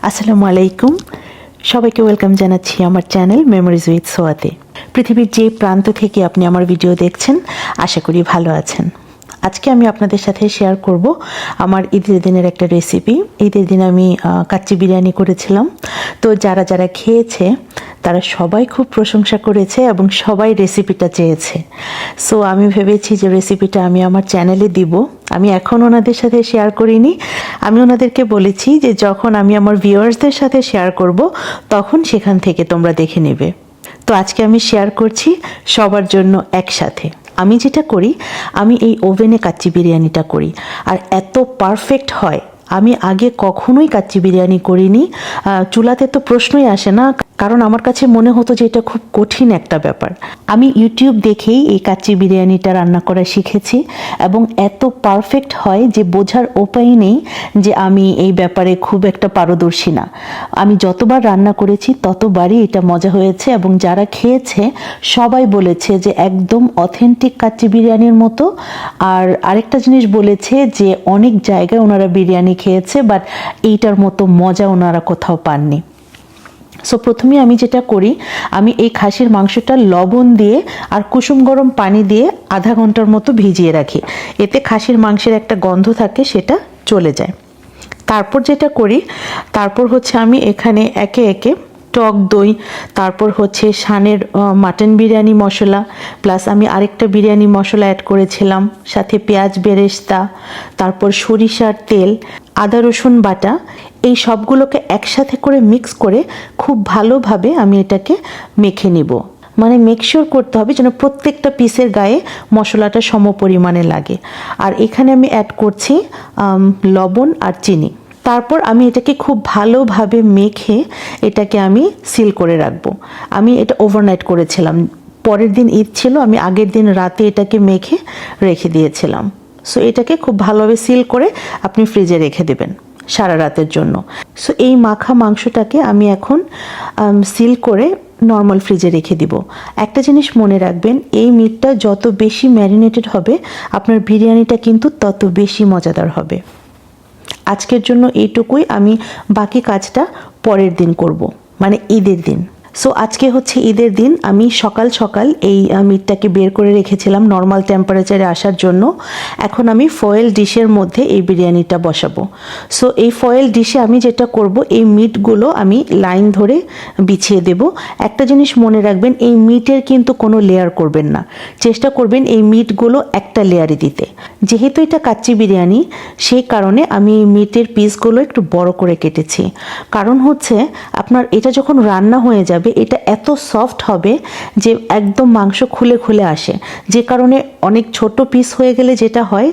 আসসালামু আলাইকুম, সবাইকে ওয়েলকাম জানাচ্ছি আমার চ্যানেল মেমোরিজ উইথ সোয়াতে। পৃথিবীর যে প্রান্ত থেকে আপনি আমার ভিডিও দেখছেন, আশা করি ভালো আছেন। আজকে আমি আপনাদের সাথে শেয়ার করব আমার ঈদের দিনের একটা রেসিপি। ঈদের দিন আমি কাচ্চি বিরিয়ানি করেছিলাম। তো যারা যারা খেয়েছে তারা সবাই খুব প্রশংসা করেছে এবং সবাই রেসিপিটা চেয়েছে। সো আমি ভেবেছি যে রেসিপিটা আমি আমার চ্যানেলে দিব। আমি এখন ওনাদের সাথে শেয়ার করিনি। আমি ওনাদেরকে বলেছি যে যখন আমি আমার ভিউয়ার্সদের সাথে শেয়ার করব তখন সেখান থেকে তোমরা দেখে নেবে। তো আজকে আমি শেয়ার করছি সবার জন্য একসাথে। আমি যেটা করি, আমি এই ওভেনে কাচ্চি বিরিয়ানিটা করি আর এত পারফেক্ট হয়। আমি আগে কখনোই কাচ্চি বিরিয়ানি করিনি, চুলাতে তো প্রশ্নই আসে না, কারণ আমার কাছে মনে হতো যে এটা খুব কঠিন একটা ব্যাপার। আমি ইউটিউব দেখেই এই কাচ্চি বিরিয়ানিটা রান্না করা শিখেছি এবং এত পারফেক্ট হয় যে বোঝার উপায় নেই যে আমি এই ব্যাপারে খুব একটা পারদর্শী না। আমি যতবার রান্না করেছি ততবারই এটা মজা হয়েছে এবং যারা খেয়েছে সবাই বলেছে যে একদম অথেন্টিক কাচ্চি বিরিয়ানির মতো। আর আরেকটা জিনিস বলেছে যে অনেক জায়গায় ওনারা বিরিয়ানি খেয়েছে, বাট এইটার মতো মজা ওনারা কোথাও পাননি। সো প্রথমে আমি যেটা করি, আমি এই খাসির মাংসটা লবণ দিয়ে আর কুসুম গরম পানি দিয়ে আধা ঘন্টার মতো ভিজিয়ে রাখি। এতে খাসির মাংসের একটা গন্ধ থাকে, সেটা চলে যায়। তারপর যেটা করি, তারপর হচ্ছে আমি এখানে একে একে টক দই, তারপর হচ্ছে শানের মাটন বিরিয়ানি মশলা, প্লাস আমি আরেকটা বিরিয়ানি মশলা অ্যাড করেছিলাম, সাথে পেঁয়াজ বেরেস্তা, তারপর সরিষার তেল, আদা রসুন বাটা, এই সবগুলোকে একসাথে করে মিক্স করে খুব ভালোভাবে আমি এটাকে মেখে নিব। মানে মেকশিওর করতে হবে যেন প্রত্যেকটা পিসের গায়ে মশলাটা সম পরিমাণে লাগে। আর এখানে আমি অ্যাড করছি লবণ আর চিনি। তারপর আমি এটাকে খুব ভালোভাবে মেখে এটাকে আমি সিল করে রাখবো। আমি এটা ওভারনাইট করেছিলাম, পরের দিন ঈদ ছিল, আমি আগের দিন রাতে এটাকে মেখে রেখে দিয়েছিলাম। সো এটাকে খুব ভালোভাবে সিল করে আপনি ফ্রিজে রেখে দেবেন সারা রাতের জন্য। সো এই মাখা মাংসটাকে আমি এখন সিল করে নর্মাল ফ্রিজে রেখে দিব। একটা জিনিস মনে রাখবেন, এই মিটটা যত বেশি ম্যারিনেটেড হবে আপনার বিরিয়ানিটা কিন্তু তত বেশি মজাদার হবে। আজকের জন্য এইটুকুই, আমি বাকি কাজটা পরের দিন করব, মানে ঈদের দিন। সো আজকে হচ্ছে ঈদের দিন। আমি সকাল সকাল এই মিটটাকে বের করে রেখেছিলাম নর্মাল টেম্পারেচারে আসার জন্য। এখন আমি ফয়েল ডিশের মধ্যে এই বিরিয়ানিটা বসাবো। সো এই ফয়েল ডিশে আমি যেটা করব, এই মিটগুলো আমি লাইন ধরে বিছিয়ে দেব। একটা জিনিস মনে রাখবেন, এই মিটের কিন্তু কোনো লেয়ার করবেন না, চেষ্টা করবেন এই মিটগুলো একটা লেয়ারে দিতে। যেহেতু এটা কাচ্চি বিরিয়ানি, সেই কারণে আমি এই মিটের পিসগুলো একটু বড় করে কেটেছি। কারণ হচ্ছে আপনার এটা যখন রান্না হয়ে যাবে, এটা এত সফট হবে যে একদম মাংস খুলে খুলে আসে, যে কারণে অনেক ছোট পিস হয়ে গেলে যেটা হয়,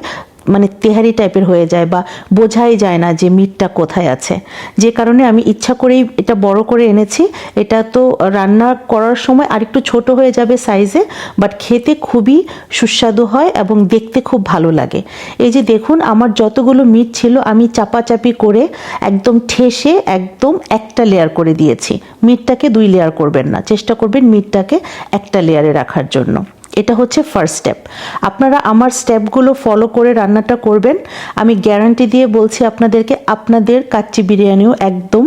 মানে তেহারি টাইপের হয়ে যায় বা বোঝাই যায় না যে মিটটা কোথায় আছে। যে কারণে আমি ইচ্ছা করেই এটা বড় করে এনেছি। এটা তো রান্না করার সময় আরেকটু ছোট হয়ে যাবে সাইজে, বাট খেতে খুবই সুস্বাদু হয় এবং দেখতে খুব ভালো লাগে। এই যে দেখুন, আমার যতগুলো মিট ছিল আমি চাপাচাপি করে একদম ঠেসে একদম একটা লেয়ার করে দিয়েছি। মিটটাকে 2 লেয়ার করবেন না, চেষ্টা করবেন মিটটাকে একটা লেয়ারে রাখার জন্য। এটা হচ্ছে ফার্স্ট স্টেপ। আপনারা আমার স্টেপগুলো ফলো করে রান্নাটা করবেন, আমি গ্যারান্টি দিয়ে বলছি আপনাদেরকে, আপনাদের কাচ্চি বিরিয়ানিও একদম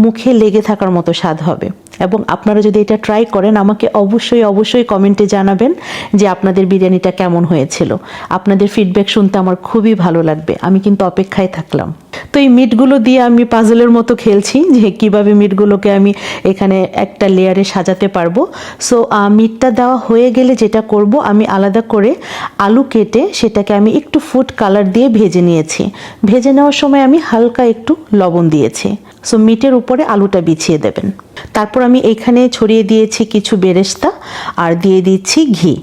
মুখে লেগে থাকার মতো স্বাদ হবে। এবং আপনারা যদি এটা ট্রাই করেন, আমাকে অবশ্যই অবশ্যই কমেন্টে জানাবেন যে আপনাদের বিরিয়ানিটা কেমন হয়েছিল। আপনাদের ফিডব্যাক শুনতে আমার খুবই ভালো লাগবে। আমি কিন্তু অপেক্ষায় থাকলাম। তো এই মিটগুলো দিয়ে আমি পাজলের মতো খেলছি যে কিভাবে মিটগুলোকে আমি এখানে একটা লেয়ারে সাজাতে পারবো। সো মিটটা দেওয়া হয়ে গেলে যেটা করব, আমি আলাদা করে আলু কেটে সেটাকে আমি একটু ফুড কালার দিয়ে ভেজে নিয়েছি। ভেজে নেওয়ার সময় আমি হালকা একটু লবণ দিয়েছি। সো মিটের উপরে আলুটা বিছিয়ে দেবেন। তারপর আমি এখানে ছড়িয়ে দিয়েছি কিছু বেরেস্তা আর দিয়ে দিচ্ছি ঘি।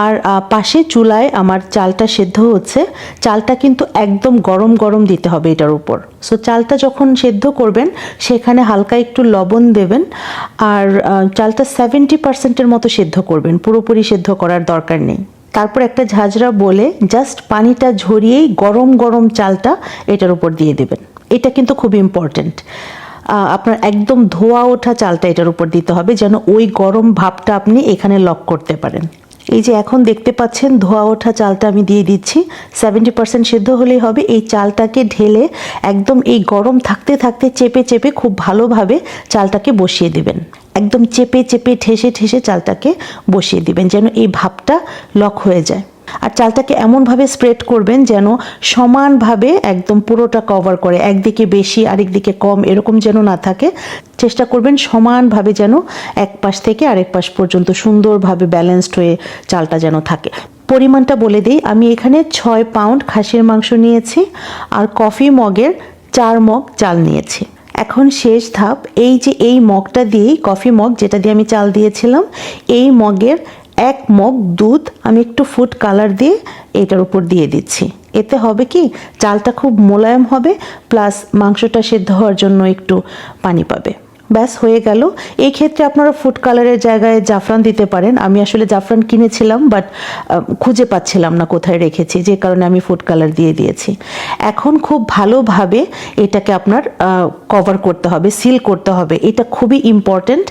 আর পাশে চুলায় আমার চালটা সেদ্ধ হচ্ছে। চালটা কিন্তু একদম গরম গরম দিতে হবে এটার উপর। সো চালটা যখন সেদ্ধ করবেন সেখানে হালকা একটু লবণ দেবেন। আর চালটা 70% মতো সেদ্ধ করবেন, পুরোপুরি সেদ্ধ করার দরকার নেই। তারপর একটা ঝাঁঝরা বলে জাস্ট পানিটা ঝরিয়েই গরম গরম চালটা এটার উপর দিয়ে দেবেন। এটা কিন্তু খুব ইম্পর্টেন্ট। আপনার একদম ধোয়া ওঠা চালটা এটার উপর দিতে হবে, যেন ওই গরম ভাবটা আপনি এখানে লক করতে পারেন। এই যে এখন দেখতে পাচ্ছেন ধোয়া ওঠা চালটা আমি দিয়ে দিচ্ছি। 70% সিদ্ধ হলেই হবে। এই চালটাকে ঢেলে একদম এই গরম থাকতে থাকতে চেপে চেপে খুব ভালোভাবে চালটাকে বসিয়ে দিবেন। একদম চেপে চেপে ঠেসে ঠেসে চালটাকে বসিয়ে দিবেন যেন এই ভাপটা লক হয়ে যায়। আর চালটাকে এমনভাবে স্প্রেড করবেন যেন সমানভাবে একদম পুরোটা কভার করে, একদিকে বেশি আরেক দিকে কম এরকম যেন না থাকে। চেষ্টা করবেন সমানভাবে যেন এক পাশ থেকে আরেক পাশ পর্যন্ত সুন্দরভাবে ব্যালেন্সড হয়ে চালটা যেন থাকে। পরিমাণটা বলে দিই, আমি এখানে 6 পাউন্ড খাসির মাংস নিয়েছি আর কফি মগের 4 মগ চাল নিয়েছি। এখন শেষ ধাপ, এই যে এই মগটা দিয়েই, কফি মগ যেটা দিয়ে আমি চাল দিয়েছিলাম, এই মগের 1 মগ দুধ আমি একটু ফুড কালার দিয়ে এটার উপর দিয়ে দিচ্ছি। এতে হবে কি, চালটা খুব মোলায়েম হবে, প্লাস মাংসটা সেদ্ধ হওয়ার জন্য একটু পানি পাবে। ব্যাস হয়ে গেল। এই ক্ষেত্রে আপনারা ফুড কালারের জায়গায় জাফরান দিতে পারেন। আমি আসলে জাফরান কিনেছিলাম বাট খুঁজে পাচ্ছিলাম না কোথায় রেখেছি, যে কারণে আমি ফুড কালার দিয়ে দিয়েছি। এখন খুব ভালোভাবে এটাকে আপনার কভার করতে হবে, সিল করতে হবে। এটা খুবই ইম্পর্ট্যান্ট।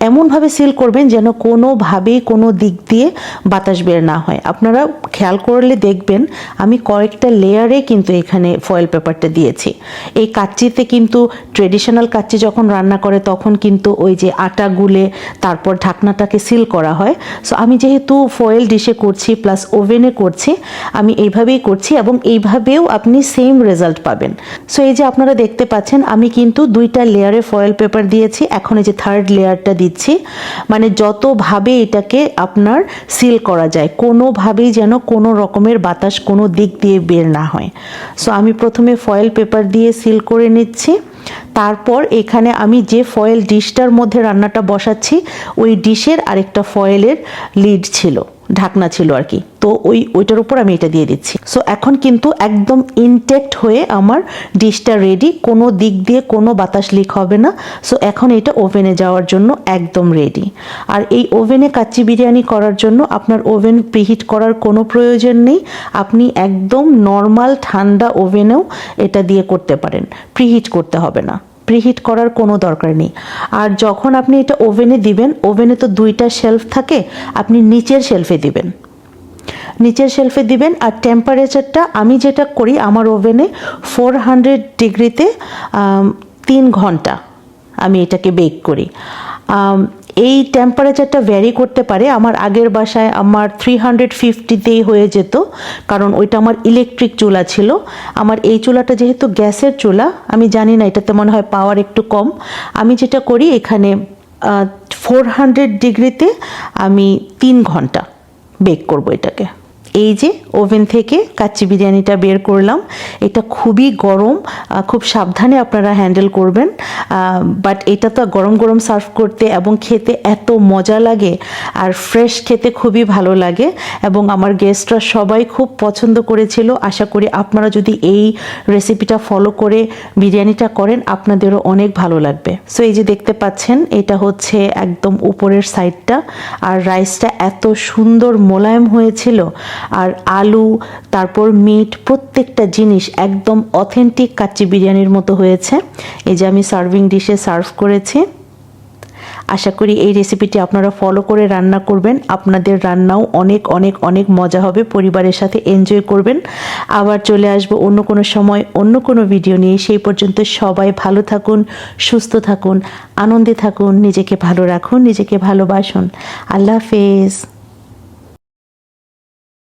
এমনভাবে সিল করবেন যেন কোনোভাবেই কোনো দিক দিয়ে বাতাস বের না হয়। আপনারা খেয়াল করলে দেখবেন আমি কয়েকটা লেয়ারে কিন্তু এখানে ফয়েল পেপারটা দিয়েছি। এই কাচ্চিতে কিন্তু ট্রেডিশনাল কাচ্চি যখন রান্না করে তখন কিন্তু ওই যে আটা গুলে তারপর ঢাকনাটাকে সিল করা হয়। সো আমি যেহেতু ফয়েল ডিশে করছি প্লাস ওভেনে করছি, আমি এইভাবেই করছি এবং এইভাবেও আপনি সেম রেজাল্ট পাবেন। সো এই যে আপনারা দেখতে পাচ্ছেন আমি কিন্তু 2টা লেয়ারে ফয়েল পেপার দিয়েছি। এখন এই যে 3rd লেয়ারটা দিচ্ছি, মানে যতভাবে এটাকে আপনার সিল করা যায়, কোনোভাবেই যেন কোনো রকমের বাতাস কোনো দিক দিয়ে বের না হয়। সো আমি প্রথমে ফয়েল পেপার দিয়ে সিল করে নিচ্ছি। তারপর এখানে আমি যে ফয়েল ডিশটার মধ্যে রান্নাটা বসাচ্ছি, ওই ডিশের আরেকটা ফয়েলের লিড ছিল, ঢাকনা ছিল আর কি, তো ওইটার উপর আমি এটা দিয়ে দিচ্ছি। সো এখন কিন্তু একদম ইনটেক্ট হয়ে আমার ডিশটা রেডি, কোনো দিক দিয়ে কোনো বাতাস লিক হবে না। সো এখন এটা ওভেনে যাওয়ার জন্য একদম রেডি। আর এই ওভেনে কাচ্চি বিরিয়ানি করার জন্য আপনার ওভেন প্রিহিট করার কোনো প্রয়োজন নেই। আপনি একদম নর্মাল ঠান্ডা ওভেনেও এটা দিয়ে করতে পারেন, প্রিহিট করতে হবে না, প্রিহিট করার কোনো দরকার নেই। আর যখন আপনি এটা ওভেনে দিবেন, ওভেনে তো 2টা শেলফ থাকে, আপনি নিচের শেলফে দিবেন, নিচের শেলফে দিবেন। আর টেম্পারেচারটা আমি যেটা করি আমার ওভেনে 400 ডিগ্রিতে 3 ঘন্টা আমি এটাকে বেক করি। এই টেম্পারেচারটা ভ্যারি করতে পারে। আমার আগের বাসায় আমার 350তেই হয়ে যেত, কারণ ওইটা আমার ইলেকট্রিক চুলা ছিল। আমার এই চুলাটা যেহেতু গ্যাসের চুলা, আমি জানি না এটাতে মনে হয় পাওয়ার একটু কম। আমি যেটা করি এখানে 400 ডিগ্রিতে আমি 3 ঘন্টা বেক করব এটাকে। এই যে ওভেন থেকে কাচ্চি বিরিয়ানিটা বের করলাম, এটা খুবই গরম, খুব সাবধানে আপনারা হ্যান্ডেল করবেন। বাট এটা তো গরম গরম সার্ভ করতে এবং খেতে এত মজা লাগে, আর ফ্রেশ খেতে খুবই ভালো লাগে, এবং আমার গেস্টরা সবাই খুব পছন্দ করেছিল। আশা করি আপনারা যদি এই রেসিপিটা ফলো করে বিরিয়ানিটা করেন আপনাদেরও অনেক ভালো লাগবে। সো এই যে দেখতে পাচ্ছেন এটা হচ্ছে একদম উপরের সাইডটা, আর রাইসটা এত সুন্দর মোলায়েম হয়েছিল, আর আলু তারপর মিট প্রত্যেকটা জিনিস একদম অথেন্টিক কাচ্চি বিরিয়ানির মতো হয়েছে। এই যে আমি সার্ভিং ডিশে সার্ভ করেছি। আশা করি এই রেসিপিটি আপনারা ফলো করে রান্না করবেন, আপনাদের রান্নাও অনেক অনেক অনেক মজা হবে, পরিবারের সাথে এনজয় করবেন। আবার চলে আসবো অন্য কোনো সময় অন্য কোনো ভিডিও নিয়ে। সেই পর্যন্ত সবাই ভালো থাকুন, সুস্থ থাকুন, আনন্দে থাকুন, নিজেকে ভালো রাখুন, নিজেকে ভালোবাসুন। আল্লাহ হাফেজ।